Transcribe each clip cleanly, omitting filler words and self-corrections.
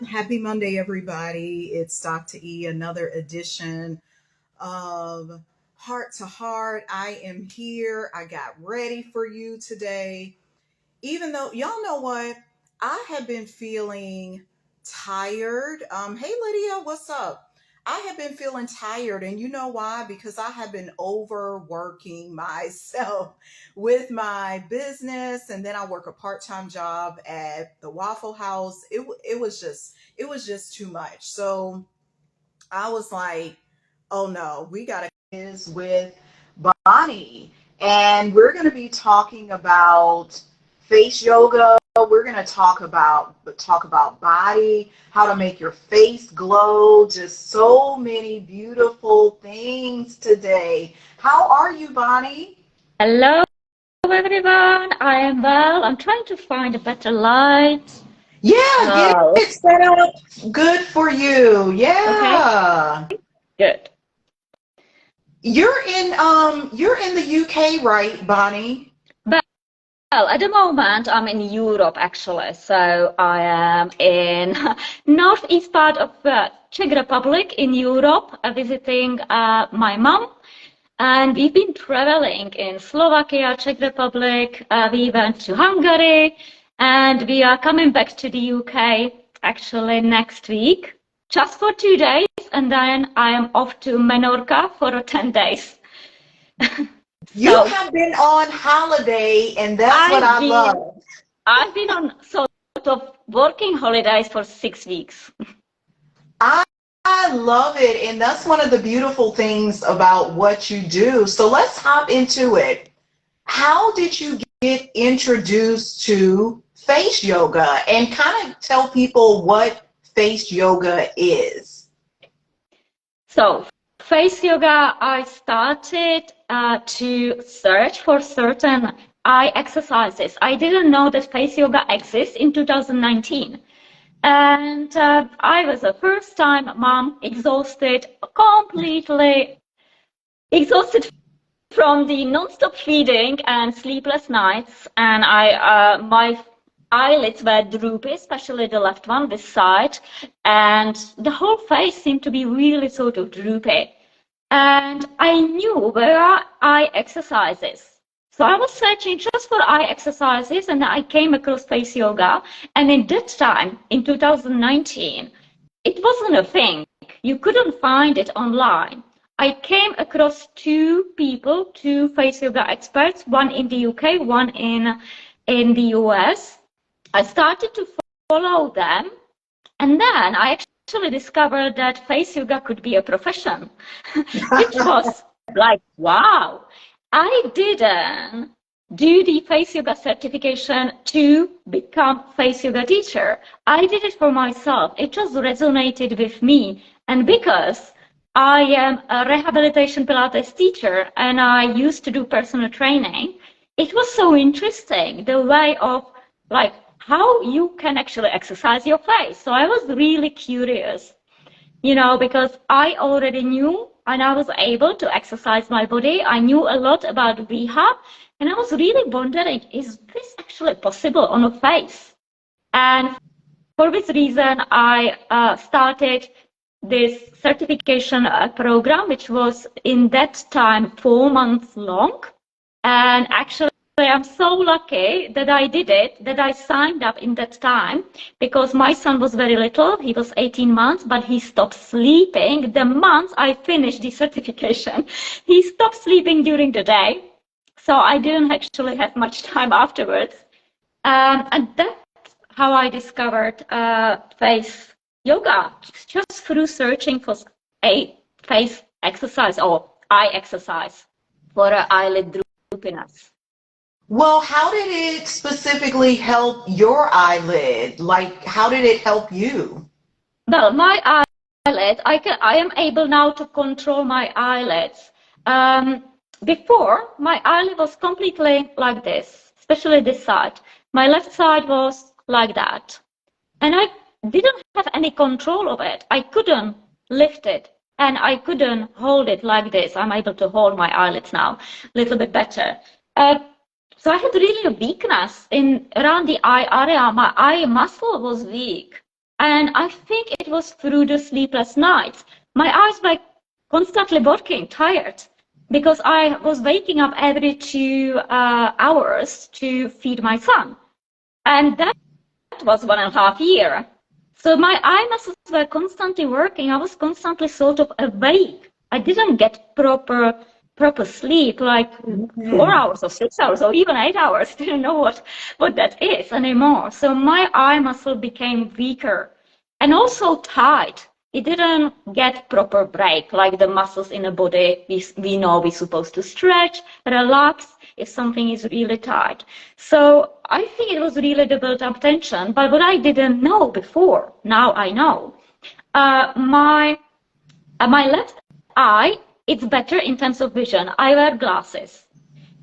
Happy Monday, everybody. It's Dr. E, another edition of Heart to Heart. I am here. I got ready for you today. Even though, y'all know what? I have been feeling tired. Hey, Lydia, what's up? I have been feeling tired, and you know why? Because I have been overworking myself with my business, and then I work a part-time job at the Waffle House. It was just too much. So I was like, oh no, we gotta is with Bonnie. And we're gonna be talking about face yoga. We're gonna talk about body, how to make your face glow, just so many beautiful things today. How are you, Bonnie? Hello, everyone. I am well. I'm trying to find a better light. Yeah, get Oh, it set up good for you. okay, Yeah. good. You're in the UK, right, Bonnie? Well, at the moment, I'm in Europe actually. So I am in northeast part of Czech Republic in Europe, visiting my mom. And we've been traveling in Slovakia, Czech Republic. We went to Hungary, and we are coming back to the UK actually next week, just for 2 days, and then I am off to Menorca for 10 days. You So have been on holiday, and that's what I've I been love. I've been on sort of working holidays for 6 weeks. I, I love it, and that's one of the beautiful things about what you do. So let's hop into it. How did you get introduced to face yoga, and kind of tell people what face yoga is? So face yoga, I started to search for certain eye exercises. I didn't know that face yoga exists in 2019. And I was a first time mom, exhausted, completely exhausted from the non-stop feeding and sleepless nights. And my eyelids were droopy, especially the left one, this side. And the whole face seemed to be really sort of droopy. And I knew where are eye exercises. So I was searching just for eye exercises and I came across face yoga. And in that time, in 2019, it wasn't a thing. You couldn't find it online. I came across two face yoga experts, one in the UK, one in the US. I started to follow them, and then I actually discovered that face yoga could be a profession, which was like, wow. I didn't do the face yoga certification to become face yoga teacher. I did it for myself. It just resonated with me. And because I am a rehabilitation Pilates teacher and I used to do personal training, it was so interesting the way of like how you can actually exercise your face. So I was really curious, because I already knew and I was able to exercise my body. I knew a lot about rehab, and I was really wondering, is this actually possible on a face? And for this reason, I started this certification program, which was in that time 4 months long. And actually, I'm so lucky that I did it, that I signed up in that time, because my son was very little. He was 18 months, but he stopped sleeping the month I finished the certification. He stopped sleeping during the day. So I didn't actually have much time afterwards. And that's how I discovered face yoga, just through searching for a face exercise or eye exercise for eyelid droopiness. Well, how did it specifically help your eyelid? Like, how did it help you? Well, my eyelid, I am able now to control my eyelids. Before, my eyelid was completely like this, especially this side. My left side was like that. And I didn't have any control of it. I couldn't lift it and I couldn't hold it like this. I'm able to hold my eyelids now a little bit better. Uh, so I had really a weakness in around the eye area. My eye muscle was weak. And I think it was through the sleepless nights. My eyes were constantly working, tired, because I was waking up every 2 hours to feed my son. And that was 1.5 years. So my eye muscles were constantly working. I was constantly sort of awake. I didn't get proper sleep, like 4 hours or 6 hours or even 8 hours. Didn't know what that is anymore. So my eye muscle became weaker and also tight. It didn't get proper break, like the muscles in the body we know we're supposed to stretch, relax if something is really tight. So I think it was really the built-up tension, but what I didn't know before, now I know. My left eye, it's better in terms of vision. I wear glasses.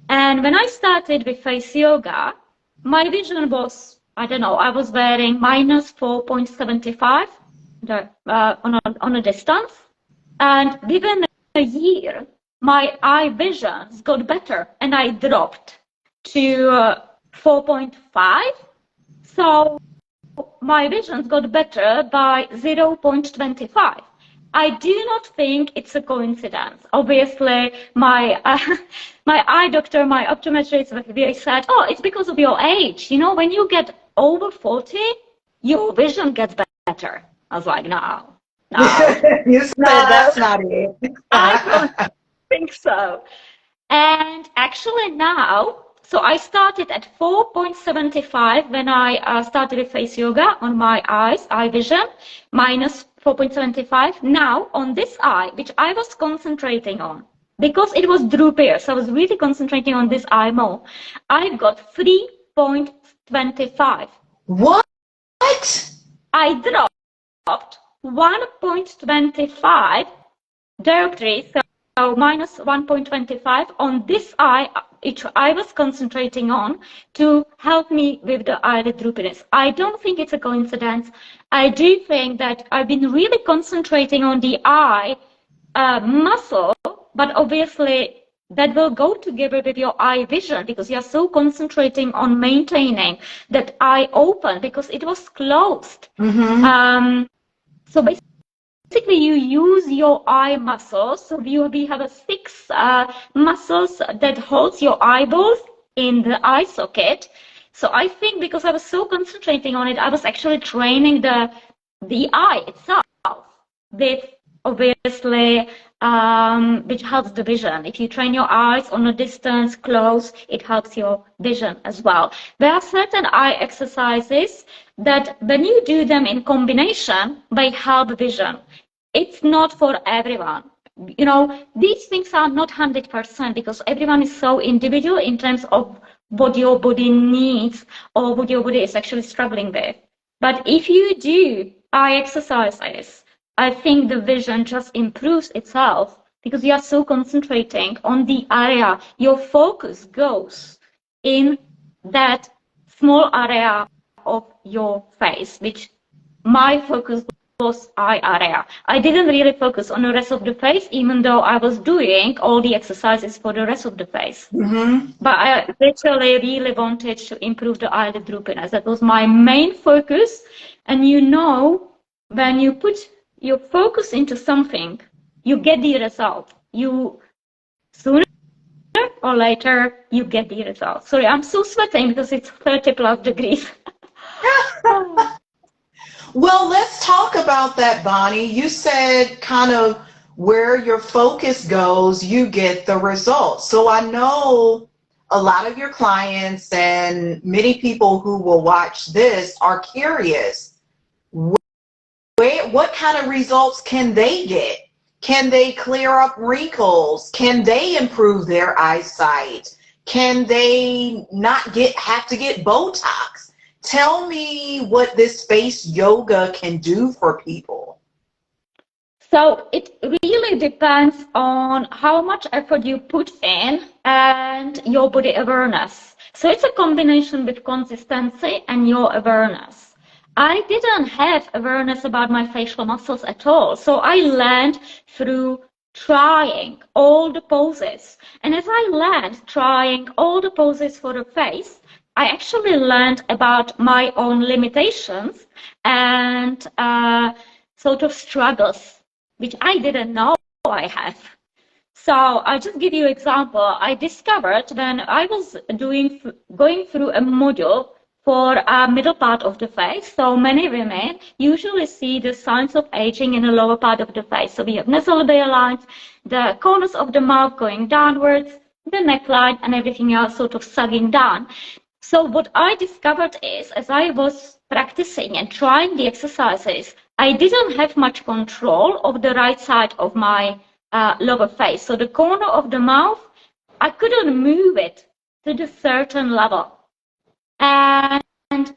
And when I started with face yoga, my vision was, I don't know, I was wearing minus 4.75 on a distance. And within a year, my eye visions got better and I dropped to 4.5. So my visions got better by 0.25. I do not think it's a coincidence. Obviously, my eye doctor, my optometrist, they said, "Oh, it's because of your age. You know, when you get over 40, your vision gets better." I was like, "No, You said that's not it. I don't think so." And actually now, so I started at 4.75 when I started with face yoga on my eye vision, minus 4.75. Now on this eye, which I was concentrating on, because it was droopier, so I was really concentrating on this eye more, I got 3.25. What? I dropped 1.25 dioptries, so minus 1.25 on this eye, which I was concentrating on to help me with the eyelid droopiness. I don't think it's a coincidence. I do think that I've been really concentrating on the eye muscle, but obviously that will go together with your eye vision because you're so concentrating on maintaining that eye open because it was closed. So basically, you use your eye muscles. So we have 6 muscles that holds your eyeballs in the eye socket. So I think because I was so concentrating on it, I was actually training the eye itself with obviously which helps the vision. If you train your eyes on a distance close, it helps your vision as well. There are certain eye exercises that when you do them in combination, they help vision. It's not for everyone. You know, these things are not 100% because everyone is so individual in terms of what your body needs or what your body is actually struggling with. But if you do eye exercises, I think the vision just improves itself because you are so concentrating on the area. Your focus goes in that small area of your face, which my focus was eye area. I didn't really focus on the rest of the face, even though I was doing all the exercises for the rest of the face. But I literally really wanted to improve the eyelid droopiness. That was my main focus. And you know, when you put your focus into something, you get the result. You sooner or later you get the result. Sorry, I'm so sweating because it's 30 plus degrees. Well, let's talk about that, Bonnie. You said kind of where your focus goes, you get the results. So I know a lot of your clients and many people who will watch this are curious. What kind of results can they get? Can they clear up wrinkles? Can they improve their eyesight? Can they not have to get Botox? Tell me what this face yoga can do for people. So it really depends on how much effort you put in and your body awareness. So it's a combination with consistency and your awareness. I didn't have awareness about my facial muscles at all. So I learned through trying all the poses. And as I learned trying all the poses for the face, I actually learned about my own limitations and sort of struggles, which I didn't know I have. So I'll just give you an example. I discovered when I was going through a module for a middle part of the face. So many women usually see the signs of aging in the lower part of the face. So we have nasolabial lines, the corners of the mouth going downwards, the neckline, and everything else sort of sagging down. So what I discovered is, as I was practicing and trying the exercises, I didn't have much control of the right side of my lower face. So the corner of the mouth, I couldn't move it to the certain level. And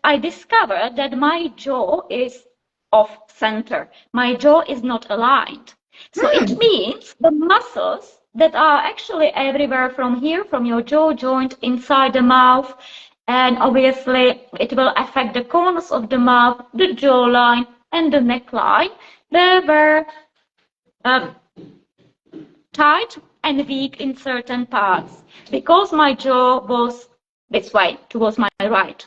I discovered that my jaw is off center. My jaw is not aligned. So it means the muscles that are actually everywhere from here, from your jaw joint, inside the mouth, and obviously it will affect the corners of the mouth, the jawline, and the neckline. They were tight and weak in certain parts because my jaw was this way towards my right.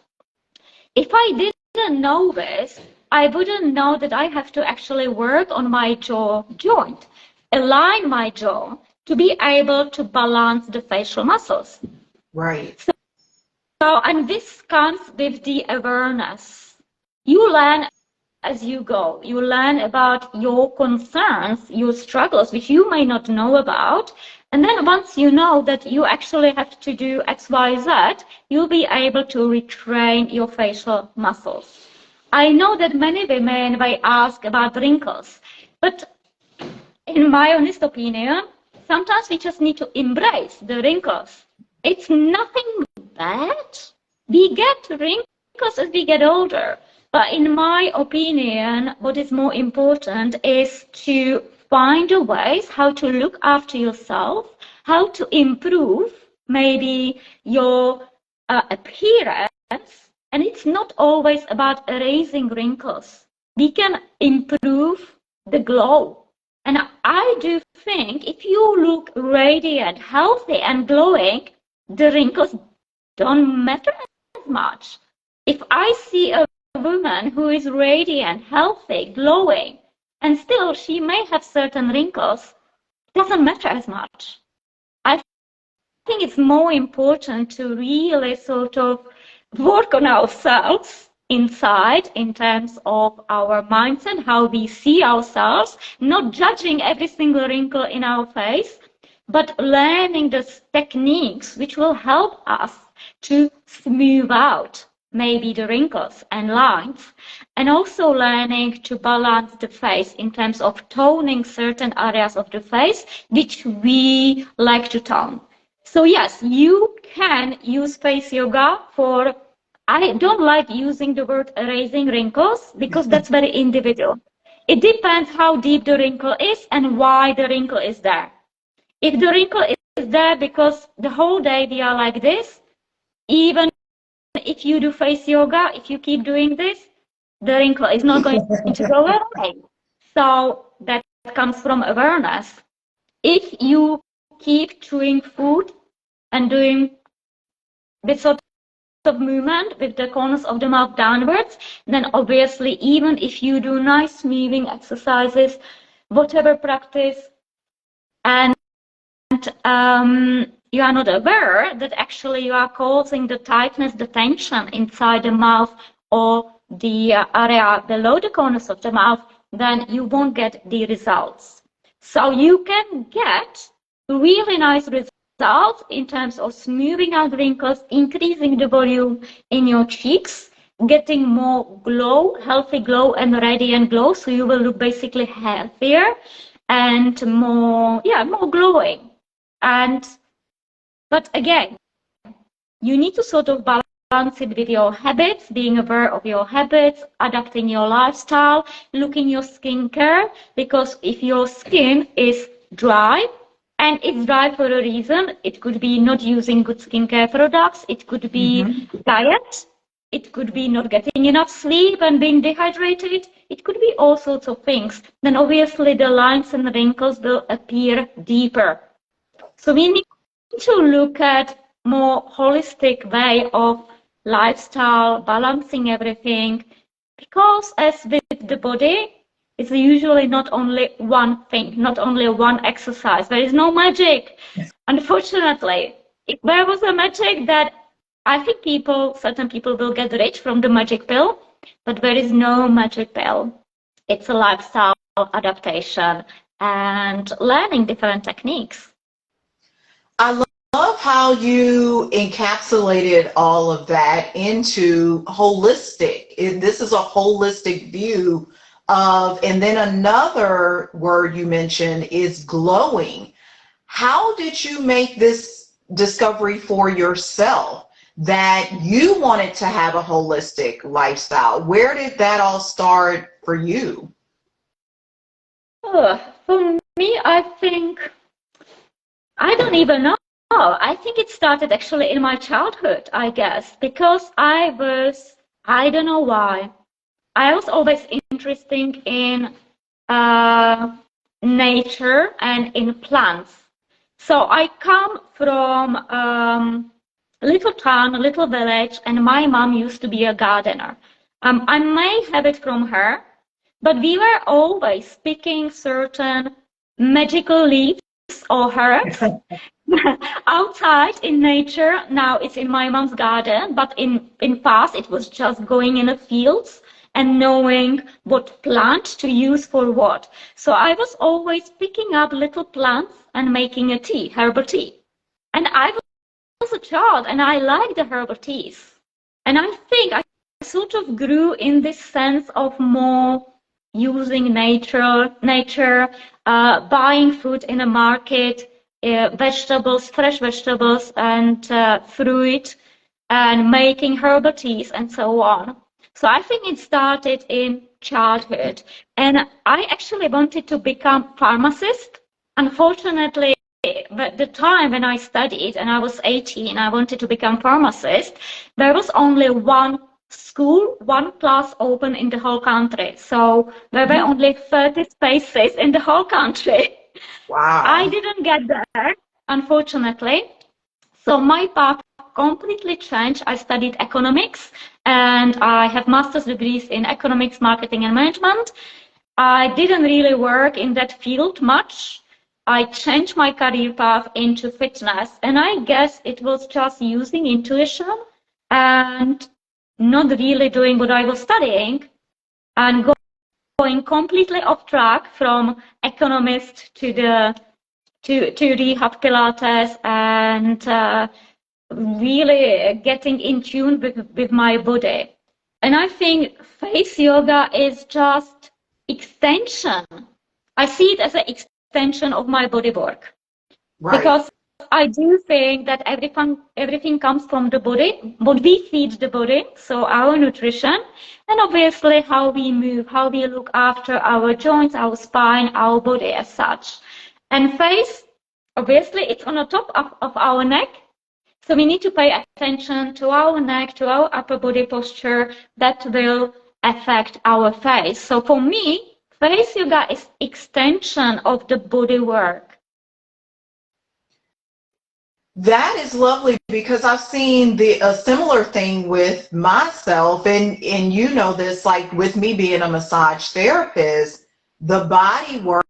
If I didn't know this, I wouldn't know that I have to actually work on my jaw joint, align my jaw to be able to balance the facial muscles. Right. So, and this comes with the awareness. You learn as you go. You learn about your concerns, your struggles, which you may not know about. And then once you know that you actually have to do X, Y, Z, you'll be able to retrain your facial muscles. I know that many women may ask about wrinkles, but in my honest opinion, sometimes we just need to embrace the wrinkles. It's nothing bad. We get wrinkles as we get older. But in my opinion, what is more important is to find ways how to look after yourself, how to improve maybe your appearance. And it's not always about erasing wrinkles. We can improve the glow. And I do think if you look radiant, healthy, and glowing, the wrinkles don't matter as much. If I see a woman who is radiant, healthy, glowing, and still she may have certain wrinkles, it doesn't matter as much. I think it's more important to really sort of work on ourselves inside in terms of our mindset, how we see ourselves, not judging every single wrinkle in our face, but learning the techniques which will help us to smooth out maybe the wrinkles and lines, and also learning to balance the face in terms of toning certain areas of the face which we like to tone. So yes, you can use face yoga for, I don't like using the word erasing wrinkles because that's very individual. It depends how deep the wrinkle is and why the wrinkle is there. If the wrinkle is there because the whole day we are like this, even if you do face yoga, if you keep doing this, the wrinkle is not going to go away. So that comes from awareness. If you keep chewing food and doing this sort of movement with the corners of the mouth downwards, then obviously even if you do nice moving exercises, whatever practice, and you are not aware that actually you are causing the tightness, the tension inside the mouth or the area below the corners of the mouth, then you won't get the results. So you can get really nice results in terms of smoothing out wrinkles, increasing the volume in your cheeks, getting more glow, healthy glow and radiant glow, so you will look basically healthier and more glowing. But again, you need to sort of balance it with your habits, being aware of your habits, adapting your lifestyle, looking your skincare, because if your skin is dry, and it's dry for a reason, it could be not using good skincare products, it could be diet, it could be not getting enough sleep and being dehydrated, it could be all sorts of things. Then obviously the lines and wrinkles will appear deeper. So we need to look at more holistic way of lifestyle, balancing everything. Because as with the body, it's usually not only one thing, not only one exercise. There is no magic. Unfortunately, if there was a magic, that I think certain people will get rich from the magic pill, but there is no magic pill. It's a lifestyle adaptation and learning different techniques. I love how you encapsulated all of that into holistic. This is a holistic view of, and then another word you mentioned is glowing. How did you make this discovery for yourself that you wanted to have a holistic lifestyle? Where did that all start for you? For me, I think, I don't even know. I think it started actually in my childhood, I guess, because I don't know why, I was always interested in nature and in plants. So I come from a little town, a little village, and my mom used to be a gardener. I may have it from her, but we were always picking certain magical leaves or herbs outside in nature. Now it's in my mom's garden, but in past it was just going in the fields and knowing what plant to use for what. So I was always picking up little plants and making a tea, herbal tea. And I was a child and I liked the herbal teas. And I think I sort of grew in this sense of more using nature, buying food in a market, vegetables, fresh vegetables and fruit, and making herbal teas and so on. So I think it started in childhood. And I actually wanted to become pharmacist. Unfortunately, at the time when I studied and I was 18, I wanted to become pharmacist. There was only one school, one class open in the whole country. So there were only 30 spaces in the whole country. Wow. I didn't get there, unfortunately. So my path completely changed. I studied economics and I have master's degrees in economics, marketing and management. I didn't really work in that field much. I changed my career path into fitness, and I guess it was just using intuition and not really doing what I was studying and going completely off track from economist to rehab Pilates and really getting in tune with my body. And I think face yoga is just extension. I see it as an extension of my body work. Right. Because I do think that everything comes from the body, what we feed the body, so our nutrition, and obviously how we move, how we look after our joints, our spine, our body as such. And face, obviously, it's on the top of our neck. So we need to pay attention to our neck, to our upper body posture. That will affect our face. So for me, face yoga is extension of the body work. That is lovely because I've seen a similar thing with myself, and you know this, like with me being a massage therapist, the body work.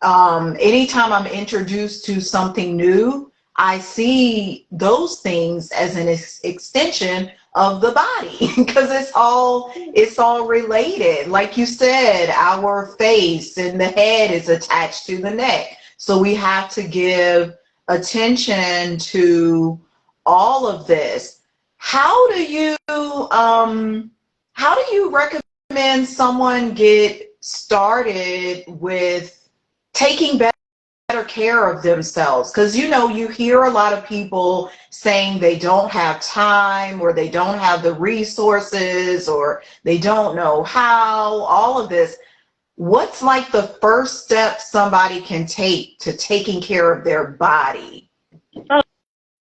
Anytime I'm introduced to something new, I see those things as an extension of the body because it's all related. Like you said, our face and the head is attached to the neck, so we have to give attention to all of this. How do you recommend someone get started with taking better care of themselves? Because you hear a lot of people saying they don't have time, or they don't have the resources, or they don't know how, all of this. What's like the first step somebody can take to taking care of their body? Well,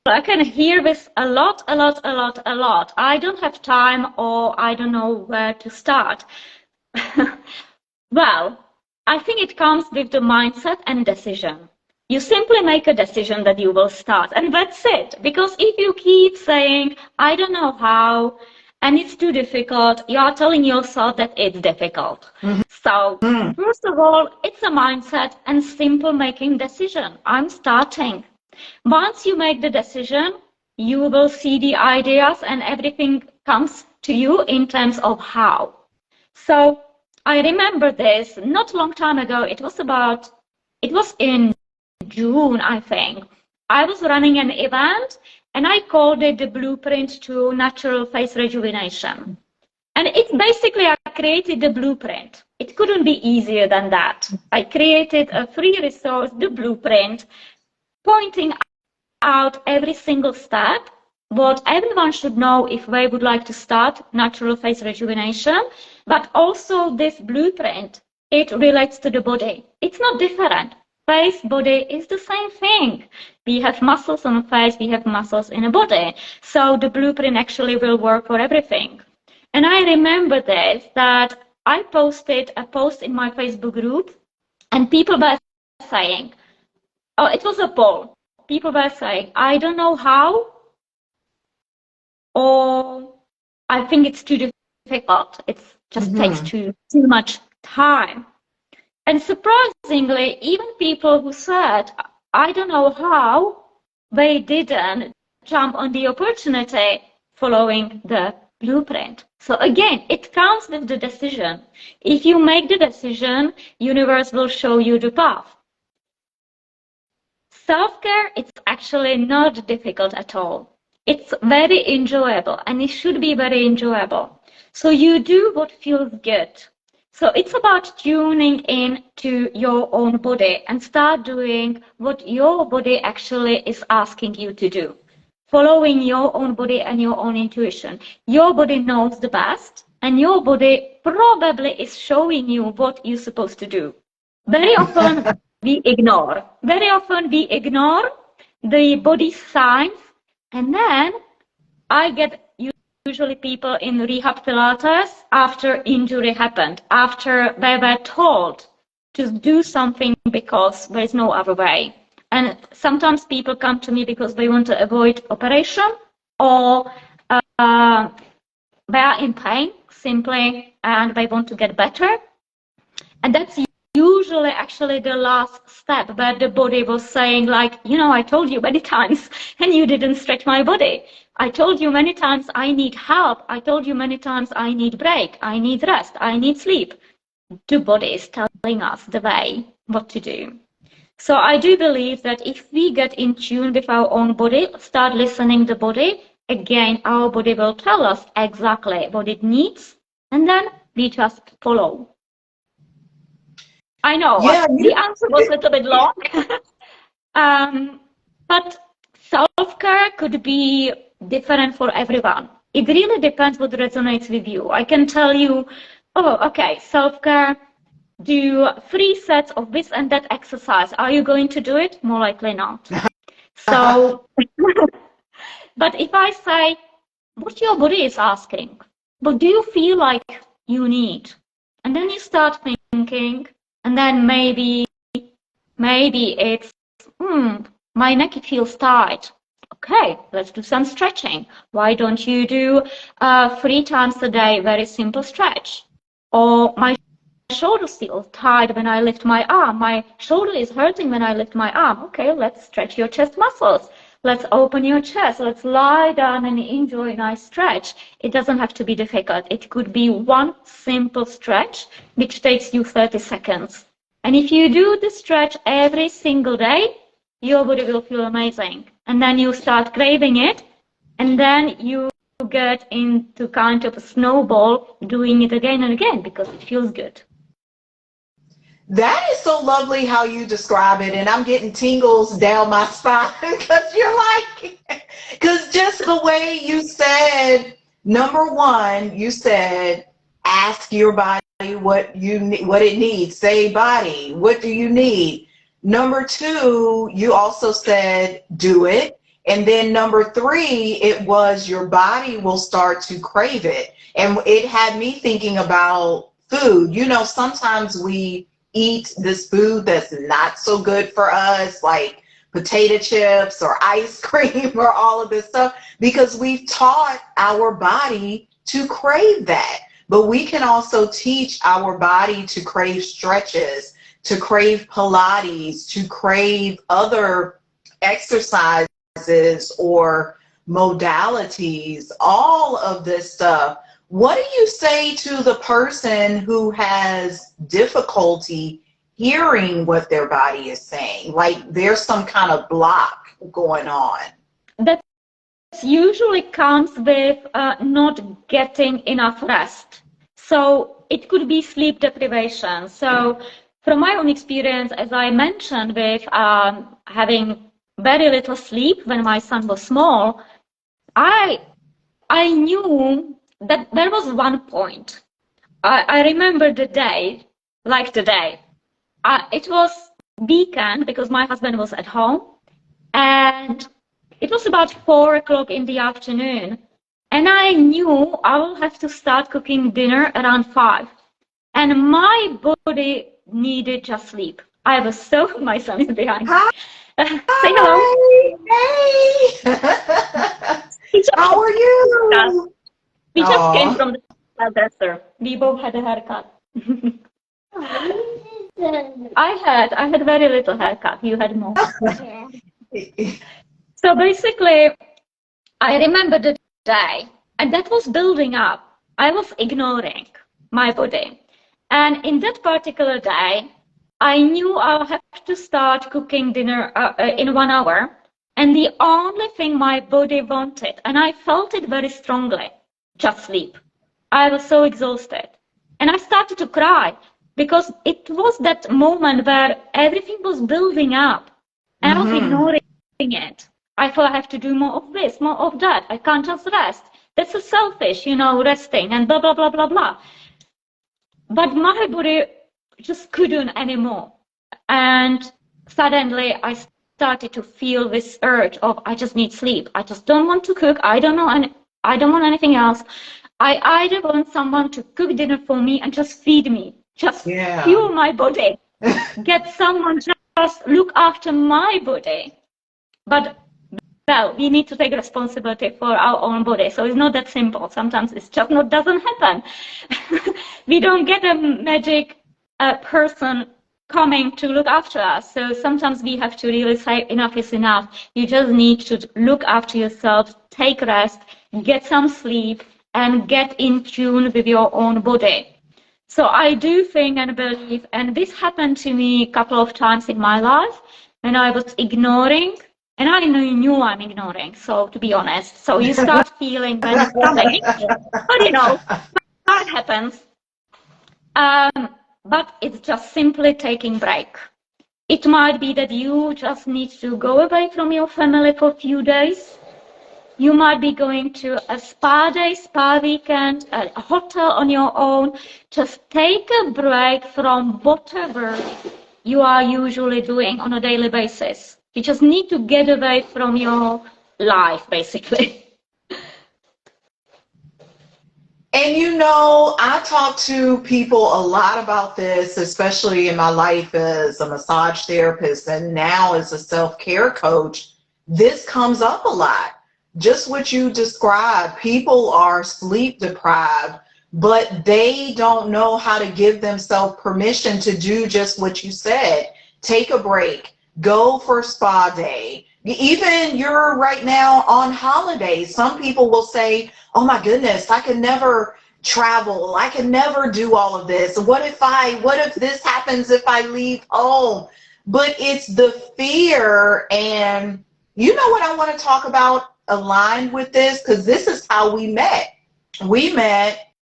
I can hear this a lot. I don't have time, or I don't know where to start. Well, I think it comes with the mindset and decision. You simply make a decision that you will start, and that's it. Because if you keep saying, I don't know how, and it's too difficult, you are telling yourself that it's difficult. So, first of all, it's a mindset and simple making decision. I'm starting. Once you make the decision, you will see the ideas and everything comes to you in terms of how. So I remember this not a long time ago. It was in June, I think. I was running an event and I called it the blueprint to natural face rejuvenation. And it's basically, I created the blueprint. It couldn't be easier than that. I created a free resource, the blueprint, pointing out every single step, what everyone should know if they would like to start natural face rejuvenation, but also this blueprint, it relates to the body. It's not different. Face, body is the same thing. We have muscles on the face, we have muscles in the body. So the blueprint actually will work for everything. And I remember this, that I posted a post in my Facebook group and people were saying, oh, it was a poll. People were saying, I don't know how, or I think it's too difficult. It just takes too much time. And surprisingly, even people who said, I don't know how, they didn't jump on the opportunity following the blueprint. So again, it counts with the decision. If you make the decision, universe will show you the path. Self-care, it's actually not difficult at all. It's very enjoyable and it should be very enjoyable. So you do what feels good. So it's about tuning in to your own body and start doing what your body actually is asking you to do. Following your own body and your own intuition. Your body knows the best and your body probably is showing you what you're supposed to do. Very often we ignore. Very often we ignore the body signs, and then I get usually people in rehab Pilates after injury happened, after they were told to do something because there is no other way. And sometimes people come to me because they want to avoid operation or they are in pain simply and they want to get better. And that's usually actually the last step where the body was saying like, you know, I told you many times and you didn't stretch my body. I told you many times I need help. I told you many times I need break. I need rest. I need sleep. The body is telling us the way what to do. So I do believe that if we get in tune with our own body, start listening to the body, again, our body will tell us exactly what it needs, and then we just follow. I know, the answer was a little bit long, but self-care could be different for everyone. It really depends what resonates with you. I can tell you, oh, okay, self-care, do 3 sets of this and that exercise. Are you going to do it? More likely not. So, but if I say, what your body is asking, what do you feel like you need? And then you start thinking, and then maybe it's, my neck feels tight. Okay, let's do some stretching. Why don't you do 3 times a day, very simple stretch? Or my shoulder feels tight when I lift my arm. My shoulder is hurting when I lift my arm. Okay, let's stretch your chest muscles. Let's open your chest. Let's lie down and enjoy a nice stretch. It doesn't have to be difficult. It could be one simple stretch, which takes you 30 seconds. And if you do the stretch every single day, your body will feel amazing. And then you start craving it. And then you get into kind of a snowball doing it again and again because it feels good. That is so lovely how you describe it, and I'm getting tingles down my spine because you're like, because just the way you said, number one, you said, ask your body what it needs. Say, body, what do you need? Number 2, you also said, do it. And then number 3, it was your body will start to crave it. And it had me thinking about food. You know, sometimes we eat this food that's not so good for us, like potato chips or ice cream or all of this stuff, because we've taught our body to crave that. But we can also teach our body to crave stretches, to crave Pilates, to crave other exercises or modalities, all of this stuff. What do you say to the person who has difficulty hearing what their body is saying? Like there's some kind of block going on. That usually comes with not getting enough rest. So it could be sleep deprivation. So from my own experience, as I mentioned, with having very little sleep when my son was small, I knew that there was one point. I remember the day, like today. It was weekend because my husband was at home, and it was about 4 o'clock in the afternoon. And I knew I will have to start cooking dinner around 5. And my body needed just sleep. I was so, my son is behind. Hi. Say hello. Hey. How are you? We just came from the hairdresser. We both had a haircut. I had very little haircut. You had more. So basically, I remember the day, and that was building up. I was ignoring my body. And in that particular day, I knew I'll have to start cooking dinner in 1 hour. And the only thing my body wanted, and I felt it very strongly, just sleep. I was so exhausted. And I started to cry because it was that moment where everything was building up. And I was ignoring it. I thought I have to do more of this, more of that. I can't just rest. That's so selfish, resting and blah, blah, blah, blah, blah. But my body just couldn't anymore. And suddenly I started to feel this urge of, I just need sleep. I just don't want to cook. I don't want anything else. I either want someone to cook dinner for me and just feed me, just fuel my body, get someone just look after my body. But well, we need to take responsibility for our own body. So it's not that simple. Sometimes it's just doesn't happen. We don't get a magic person coming to look after us. So sometimes we have to really say enough is enough. You just need to look after yourself, take rest, get some sleep, and get in tune with your own body. So I do think and believe, and this happened to me a couple of times in my life, when I was ignoring. And I knew I'm ignoring, so to be honest. So you start feeling when it's coming, but that happens. But it's just simply taking break. It might be that you just need to go away from your family for a few days. You might be going to a spa day, spa weekend, a hotel on your own. Just take a break from whatever you are usually doing on a daily basis. You just need to get away from your life, basically. And I talk to people a lot about this, especially in my life as a massage therapist and now as a self-care coach. This comes up a lot. Just what you described. People are sleep deprived, but they don't know how to give themselves permission to do just what you said. Take a break. Go for spa day. Even you're right now on holiday. Some people will say, oh my goodness, I can never travel. I can never do all of this. What if this happens if I leave home? But it's the fear. And you know what I want to talk about aligned with this? Because this is how we met. We met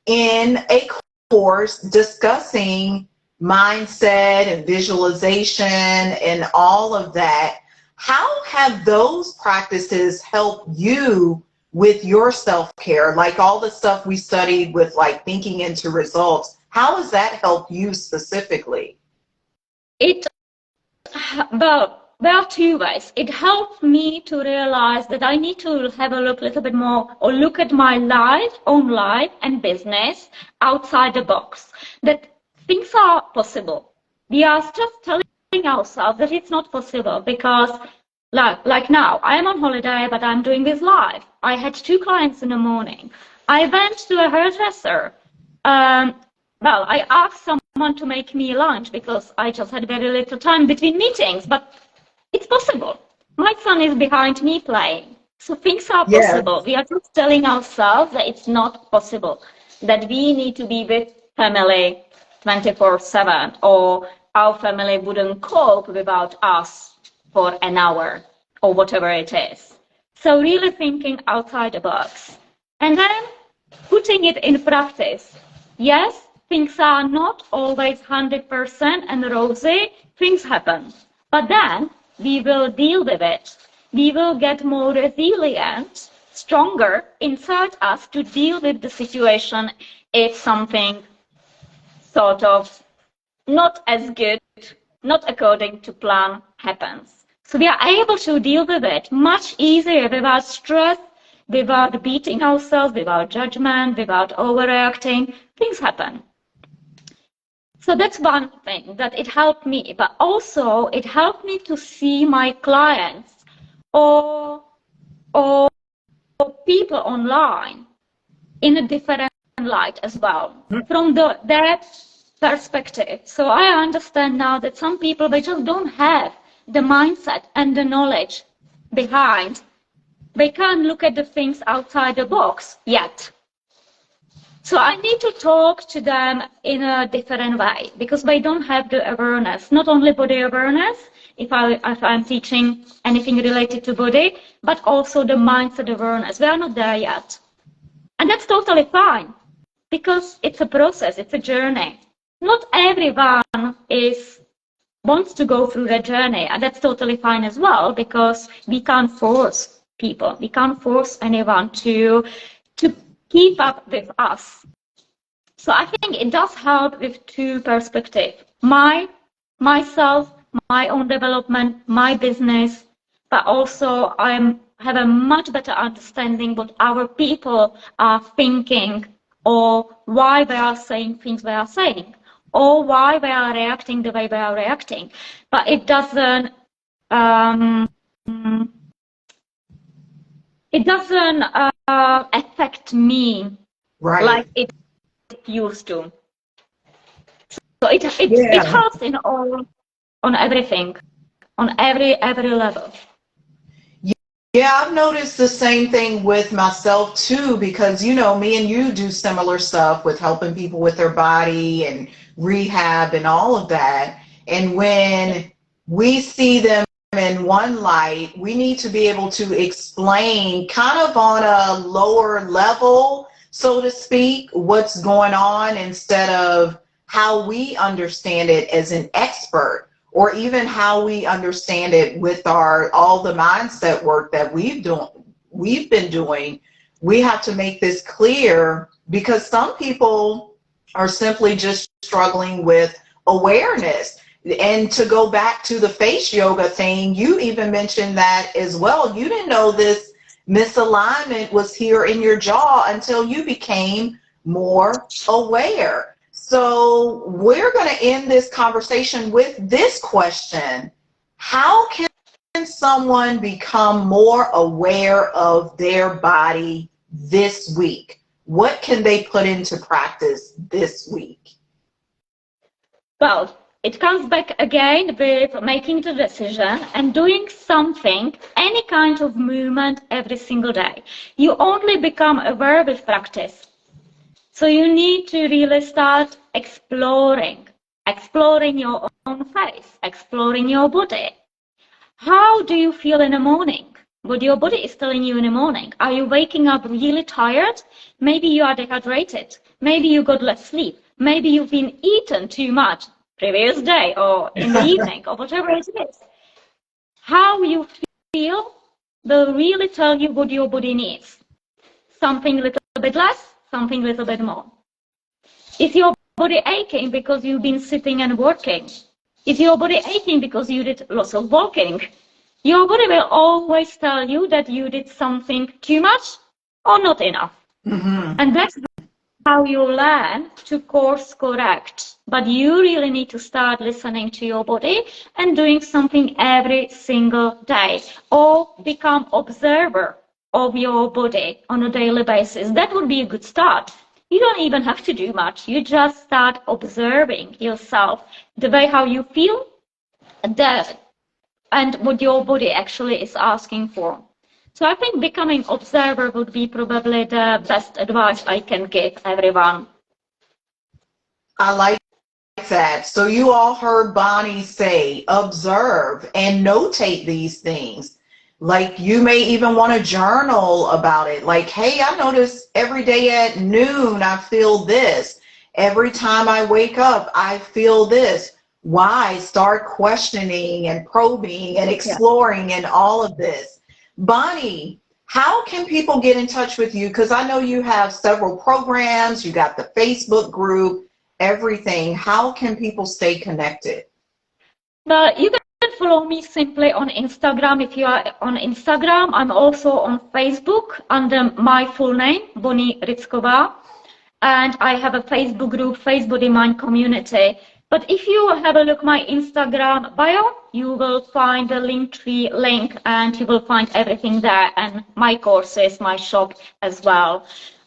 in a course discussing mindset and visualization and all of that. How have those practices helped you with your self-care? Like all the stuff we studied with like thinking into results, how has that helped you specifically? There are two ways. It helped me to realize that I need to have a little bit more, or look at my own life and business outside the box. That things are possible. We are just telling ourselves that it's not possible because, like now, I am on holiday, but I'm doing this live. I had 2 clients in the morning. I went to a hairdresser. Well, I asked someone to make me lunch because I just had very little time between meetings, but it's possible. My son is behind me playing. So things are Yeah. possible. We are just telling ourselves that it's not possible, that we need to be with family 24/7, or our family wouldn't cope without us for an hour or whatever it is. So really thinking outside the box and then putting it in practice. Yes, things are not always 100% and rosy. Things happen. But then we will deal with it. We will get more resilient, stronger inside us to deal with the situation if something sort of not as good, not according to plan happens. So we are able to deal with it much easier without stress, without beating ourselves, without judgment, without overreacting. Things happen. So that's one thing that it helped me, but also it helped me to see my clients or people online in a different light as well, from their perspective. So I understand now that some people, they just don't have the mindset and the knowledge behind. They can't look at the things outside the box yet. So I need to talk to them in a different way because they don't have the awareness, not only body awareness, if I'm teaching anything related to body, but also the mindset awareness. They are not there yet. And that's totally fine because it's a process, it's a journey. Not everyone wants to go through that journey, and that's totally fine as well because we can't force people. We can't force anyone to keep up with us. So I think it does help with 2 perspectives. Myself, my own development, my business, but also I have a much better understanding what our people are thinking or why they are saying things they are saying or why they are reacting the way they are reacting. But it doesn't affect me Right. like it used to. So it Yeah. helps in all, on everything, on every level. Yeah, I've noticed the same thing with myself too, because me and you do similar stuff with helping people with their body and rehab and all of that. And when we see them in one light, we need to be able to explain kind of on a lower level, so to speak, what's going on instead of how we understand it as an expert, or even how we understand it with all the mindset work that we've been doing. We have to make this clear because some people are simply just struggling with awareness. And to go back to the face yoga thing, you even mentioned that as well. You didn't know this misalignment was here in your jaw until you became more aware. So we're going to end this conversation with this question. How can someone become more aware of their body this week? What can they put into practice this week? Well, it comes back again with making the decision and doing something, any kind of movement every single day. You only become aware with practice. So you need to really start exploring your own face, exploring your body. How do you feel in the morning? What your body is telling you in the morning? Are you waking up really tired? Maybe you are dehydrated. Maybe you got less sleep. Maybe you've been eaten too much previous day or in the evening or whatever it is. How you feel will really tell you what your body needs. Something a little bit less, something a little bit more. Is your body aching because you've been sitting and working? Is your body aching because you did lots of walking? Your body will always tell you that you did something too much or not enough. Mm-hmm. And that's how you learn to course correct. But you really need to start listening to your body and doing something every single day, or become observer of your body on a daily basis. That would be a good start. You don't even have to do much. You just start observing yourself, the way how you feel, the, and what your body actually is asking for. So I think becoming observer would be probably the best advice I can give everyone. I like that. So you all heard Bonnie say, observe and notate these things. Like you may even want to journal about it. Like, hey, I notice every day at noon I feel this. Every time I wake up, I feel this. Why? Start questioning and probing and Yeah. exploring and all of this. Bonnie, how can people get in touch with you? Because I know you have several programs, you got the Facebook group, everything. How can people stay connected? Well, you can follow me simply on Instagram. If you are on Instagram, I'm also on Facebook under my full name, Bonnie Ryckova. And I have a Facebook group, Face Body Mind Community. But if you have a look my Instagram bio, you will find the Linktree link, and you will find everything there, and my courses, my shop as well.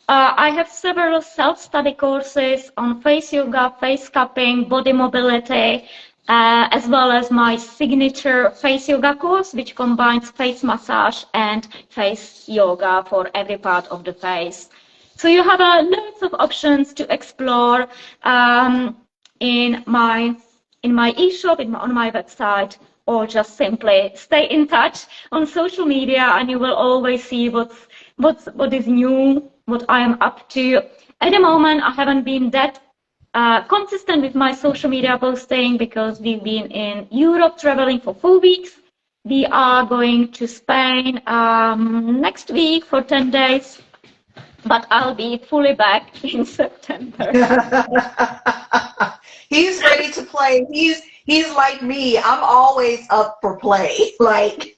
I have several self-study courses on face yoga, face cupping, body mobility, as well as my signature face yoga course, which combines face massage and face yoga for every part of the face. So you have lots of options to explore in my e-shop, on my website, or just simply stay in touch on social media, and you will always see what is new, what I am up to. At the moment, I haven't been that consistent with my social media posting because we've been in Europe traveling for 4 weeks. We are going to Spain next week for 10 days. But I'll be fully back in September. He's ready to play. He's like me. I'm always up for play. Like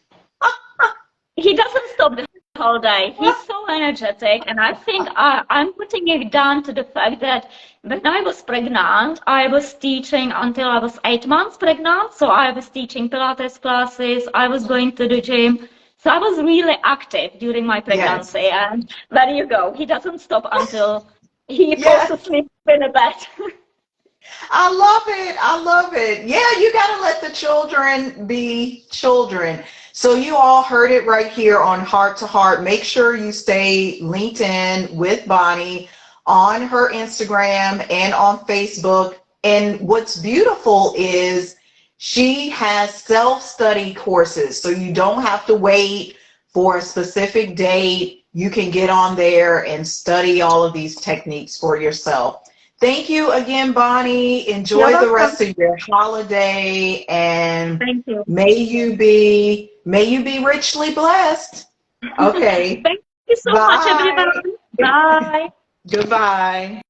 He doesn't stop the whole day. He's so energetic, and I think I'm putting it down to the fact that when I was pregnant, I was teaching until I was 8 months pregnant. So I was teaching Pilates classes. I was going to the gym. So I was really active during my pregnancy, yes. and there you go. He doesn't stop until he falls Yes. asleep in a bed. I love it. I love it. Yeah, you got to let the children be children. So you all heard it right here on Heart to Heart. Make sure you stay linked in with Bonnie on her Instagram and on Facebook. And what's beautiful is she has self-study courses. So you don't have to wait for a specific date. You can get on there and study all of these techniques for yourself. Thank you again, Bonnie. Enjoy the rest of your holiday, and Thank you. may you be richly blessed. Okay. Thank you so much, Bye. everyone. Bye. Goodbye.